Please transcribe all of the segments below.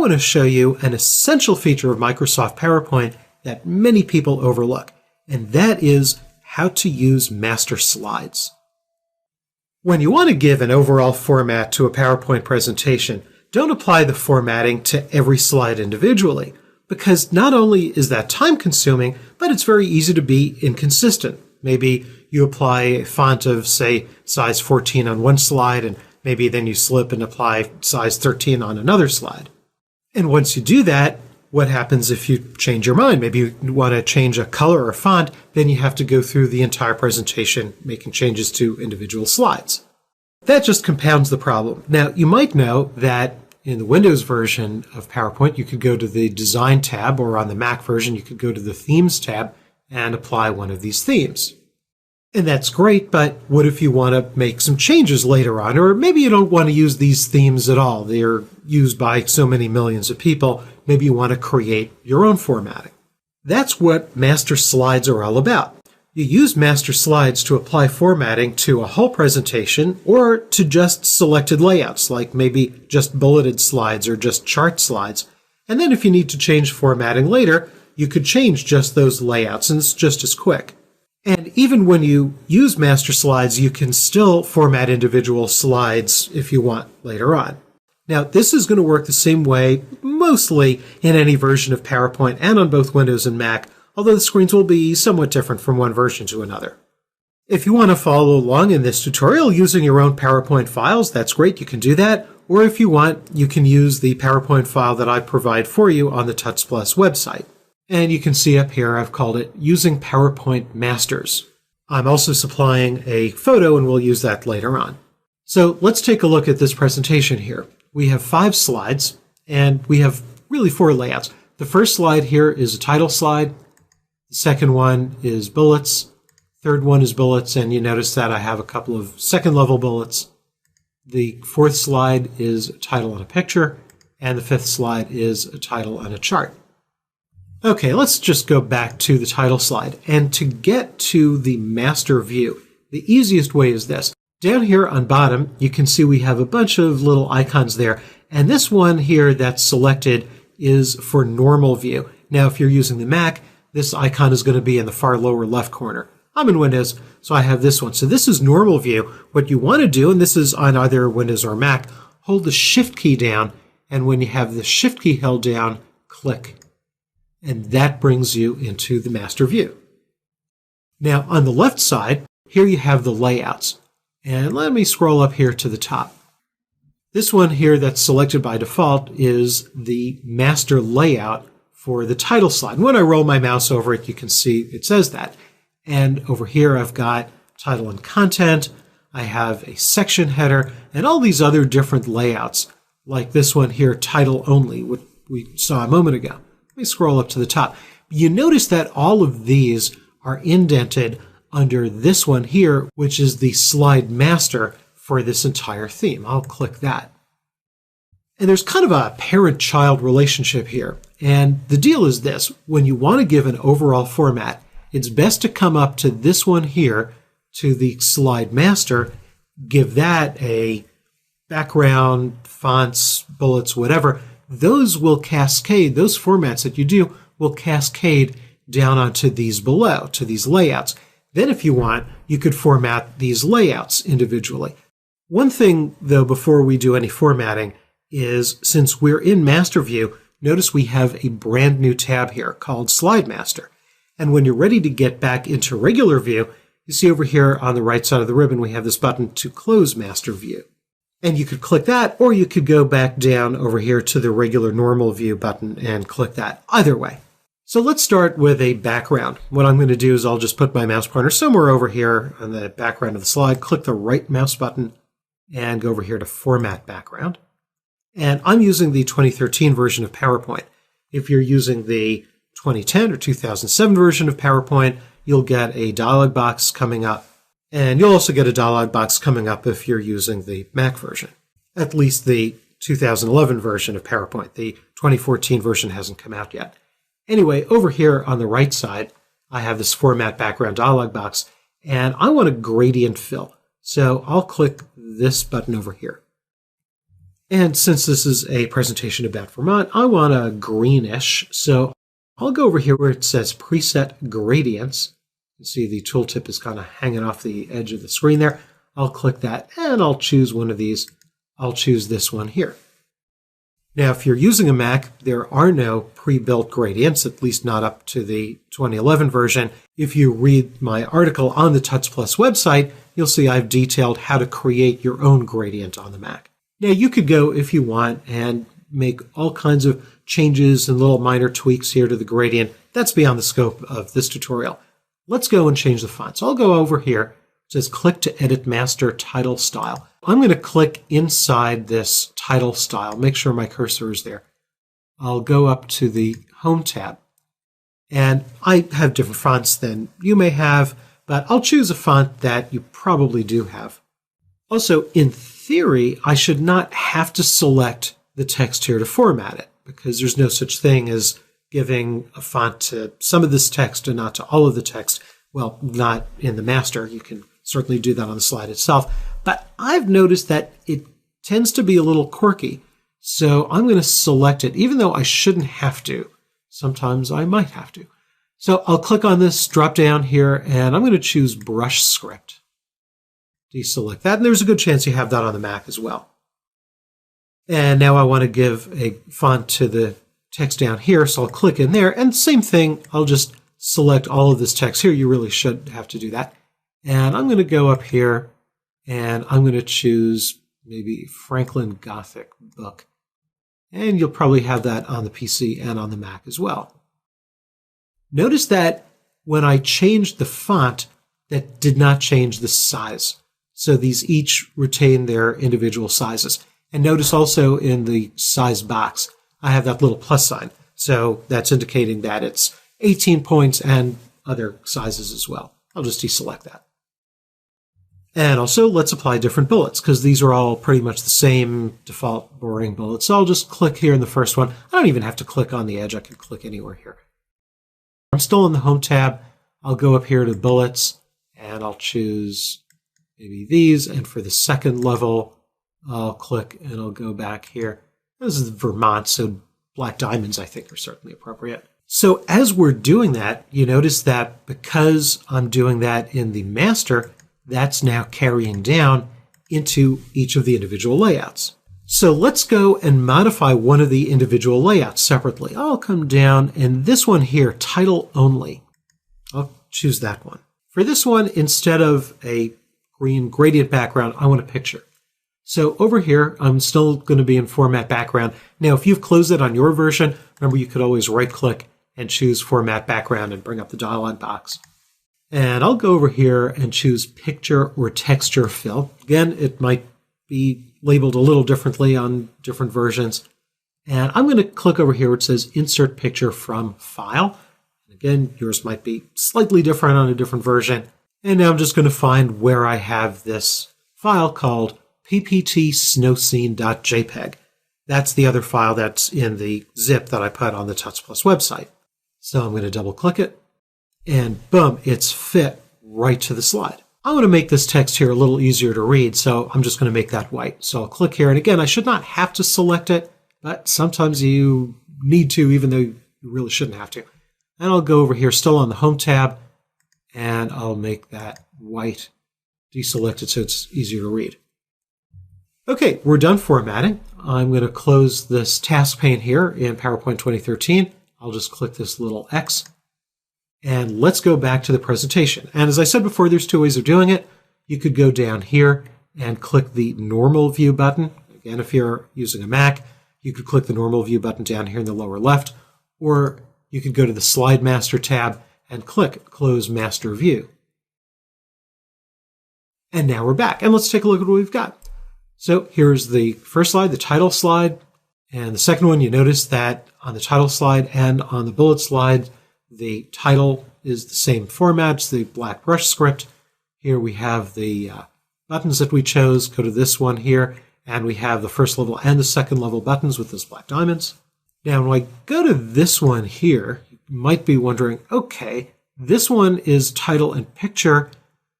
want to show you an essential feature of Microsoft PowerPoint that many people overlook, and that is how to use master slides. When you want to give an overall format to a PowerPoint presentation, don't apply the formatting to every slide individually, because not only is that time-consuming, but it's very easy to be inconsistent. Maybe you apply a font of, say, size 14 on one slide, and maybe then you slip and apply size 13 on another slide. And once you do that, what happens if you change your mind? Maybe you want to change a color or font, then you have to go through the entire presentation making changes to individual slides. That just compounds the problem. Now, you might know that in the Windows version of PowerPoint, you could go to the Design tab, or on the Mac version, you could go to the Themes tab and apply one of these themes. And that's great, but what if you want to make some changes later on? Or maybe you don't want to use these themes at all. They're used by so many millions of people. Maybe you want to create your own formatting. That's what master slides are all about. You use master slides to apply formatting to a whole presentation or to just selected layouts, like maybe just bulleted slides or just chart slides. And then if you need to change formatting later, you could change just those layouts, and it's just as quick. And even when you use master slides, you can still format individual slides if you want later on. Now, this is going to work the same way mostly in any version of PowerPoint and on both Windows and Mac, although the screens will be somewhat different from one version to another. If you want to follow along in this tutorial using your own PowerPoint files, that's great, you can do that. Or if you want, you can use the PowerPoint file that I provide for you on the Tuts Plus website. And you can see up here, I've called it Using PowerPoint Masters. I'm also supplying a photo, and we'll use that later on. So let's take a look at this presentation here. We have 5 slides, and we have really 4 layouts. The first slide here is a title slide. The second one is bullets. Third one is bullets, and you notice that I have a couple of second-level bullets. The fourth slide is a title and a picture, and the fifth slide is a title and a chart. Okay, let's just go back to the title slide. And to get to the master view, the easiest way is this. Down here on bottom, you can see we have a bunch of little icons there. And this one here that's selected is for normal view. Now, if you're using the Mac, this icon is going to be in the far lower left corner. I'm in Windows, so I have this one. So this is normal view. What you want to do, and this is on either Windows or Mac, hold the Shift key down. And when you have the Shift key held down, click. And that brings you into the master view. Now, on the left side, here you have the layouts. And let me scroll up here to the top. This one here that's selected by default is the master layout for the title slide. And when I roll my mouse over it, you can see it says that. And over here, I've got title and content. I have a section header and all these other different layouts, like this one here, title only, which we saw a moment ago. Let me scroll up to the top. You notice that all of these are indented under this one here, which is the slide master for this entire theme. I'll click that. And there's kind of a parent-child relationship here. And the deal is this. When you want to give an overall format, it's best to come up to this one here, to the slide master, give that a background, fonts, bullets, whatever. Those will cascade, those formats that you do will cascade down onto these below, to these layouts. Then if you want, you could format these layouts individually. One thing, though, before we do any formatting is, since we're in Master View, notice we have a brand new tab here called Slide Master. And when you're ready to get back into regular view, you see over here on the right side of the ribbon, we have this button to close Master View. And you could click that, or you could go back down over here to the regular normal view button and click that. Either way. So let's start with a background. What I'm going to do is I'll just put my mouse pointer somewhere over here on the background of the slide, click the right mouse button, and go over here to Format Background. And I'm using the 2013 version of PowerPoint. If you're using the 2010 or 2007 version of PowerPoint, you'll get a dialog box coming up. And you'll also get a dialog box coming up if you're using the Mac version. At least the 2011 version of PowerPoint. The 2014 version hasn't come out yet. Anyway, over here on the right side, I have this Format Background dialog box, and I want a gradient fill. So I'll click this button over here. And since this is a presentation about Vermont, I want a greenish. So I'll go over here where it says Preset Gradients. You see the tooltip is kind of hanging off the edge of the screen there. I'll click that and I'll choose one of these. I'll choose this one here. Now, if you're using a Mac, there are no pre-built gradients, at least not up to the 2011 version. If you read my article on the Tuts Plus website, you'll see I've detailed how to create your own gradient on the Mac. Now, you could go, if you want, and make all kinds of changes and little minor tweaks here to the gradient. That's beyond the scope of this tutorial. Let's go and change the font. So I'll go over here. It says click to edit master title style. I'm going to click inside this title style. Make sure my cursor is there. I'll go up to the Home tab. And I have different fonts than you may have, but I'll choose a font that you probably do have. Also, in theory, I should not have to select the text here to format it, because there's no such thing as giving a font to some of this text and not to all of the text. Well, not in the master. You can certainly do that on the slide itself. But I've noticed that it tends to be a little quirky. So I'm going to select it, even though I shouldn't have to. Sometimes I might have to. So I'll click on this drop down here, and I'm going to choose Brush Script. Deselect that, and there's a good chance you have that on the Mac as well. And now I want to give a font to the text down here, so I'll click in there, and same thing, I'll just select all of this text here. You really should have to do that. And I'm going to go up here, and I'm going to choose maybe Franklin Gothic Book. And you'll probably have that on the PC and on the Mac as well. Notice that when I changed the font, that did not change the size. So these each retain their individual sizes. And notice also in the size box, I have that little plus sign. So that's indicating that it's 18 points and other sizes as well. I'll just deselect that. And also, let's apply different bullets, because these are all pretty much the same default boring bullets. So I'll just click here in the first one. I don't even have to click on the edge. I can click anywhere here. I'm still in the Home tab. I'll go up here to Bullets, and I'll choose maybe these. And for the second level, I'll click, and I'll go back here. This is Vermont, so black diamonds, I think, are certainly appropriate. So as we're doing that, you notice that because I'm doing that in the master, that's now carrying down into each of the individual layouts. So let's go and modify one of the individual layouts separately. I'll come down, and this one here, title only, I'll choose that one. For this one, instead of a green gradient background, I want a picture. So over here, I'm still going to be in Format Background. Now, if you've closed it on your version, remember you could always right-click and choose Format Background and bring up the dialog box. And I'll go over here and choose Picture or Texture Fill. Again, it might be labeled a little differently on different versions. And I'm going to click over here where it says Insert Picture from File. Again, yours might be slightly different on a different version. And now I'm just going to find where I have this file called pptsnowscene.jpg. That's the other file that's in the zip that I put on the Tuts Plus website. So I'm going to double click it. And boom, it's fit right to the slide. I want to make this text here a little easier to read, so I'm just going to make that white. So I'll click here, and again, I should not have to select it, but sometimes you need to, even though you really shouldn't have to. And I'll go over here, still on the Home tab, and I'll make that white, deselect it so it's easier to read. Okay, we're done formatting. I'm going to close this task pane here in PowerPoint 2013. I'll just click this little X. And let's go back to the presentation. And as I said before, there's two ways of doing it. You could go down here and click the Normal View button. Again, if you're using a Mac, you could click the Normal View button down here in the lower left, or you could go to the Slide Master tab and click Close Master View. And now we're back. And let's take a look at what we've got. So here's the first slide, the title slide. And the second one, you notice that on the title slide and on the bullet slide, the title is the same format, it's the black brush script. Here we have the buttons that we chose. Go to this one here, and we have the first level and the second level buttons with those black diamonds. Now, when I go to this one here, you might be wondering, okay, this one is title and picture.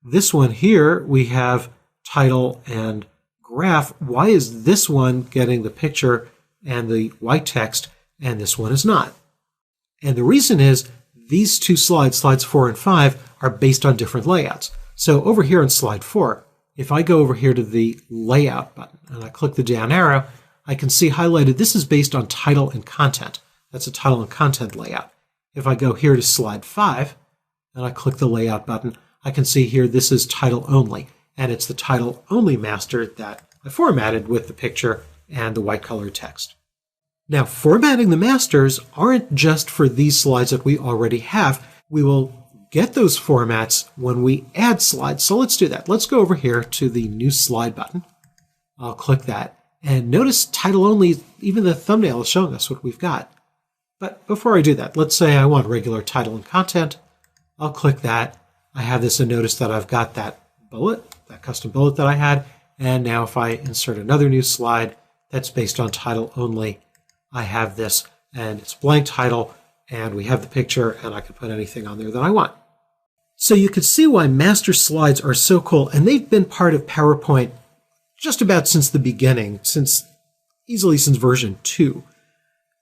This one here, we have title and graph, why is this one getting the picture and the white text and this one is not? And the reason is these two slides, slides 4 and 5, are based on different layouts. So over here on slide 4, if I go over here to the layout button and I click the down arrow, I can see highlighted this is based on title and content. That's a title and content layout. If I go here to slide 5 and I click the layout button, I can see here this is title only, and it's the title only master that I formatted with the picture and the white colored text. Now, formatting the masters aren't just for these slides that we already have. We will get those formats when we add slides. So let's do that. Let's go over here to the new slide button. I'll click that. And notice title only, even the thumbnail is showing us what we've got. But before I do that, let's say I want regular title and content. I'll click that. I have this and notice that I've got that bullet, that custom bullet that I had. And now if I insert another new slide that's based on title only, I have this and it's blank title and we have the picture and I can put anything on there that I want. So you can see why master slides are so cool, and they've been part of PowerPoint just about since the beginning, easily since version 2.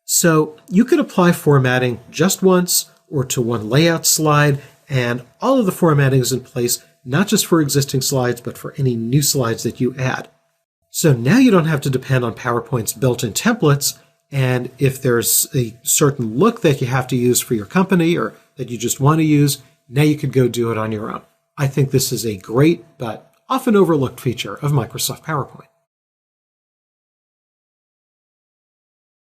So you could apply formatting just once or to one layout slide, and all of the formatting is in place, not just for existing slides, but for any new slides that you add. So now you don't have to depend on PowerPoint's built-in templates, and if there's a certain look that you have to use for your company or that you just want to use, now you could go do it on your own. I think this is a great but often overlooked feature of Microsoft PowerPoint.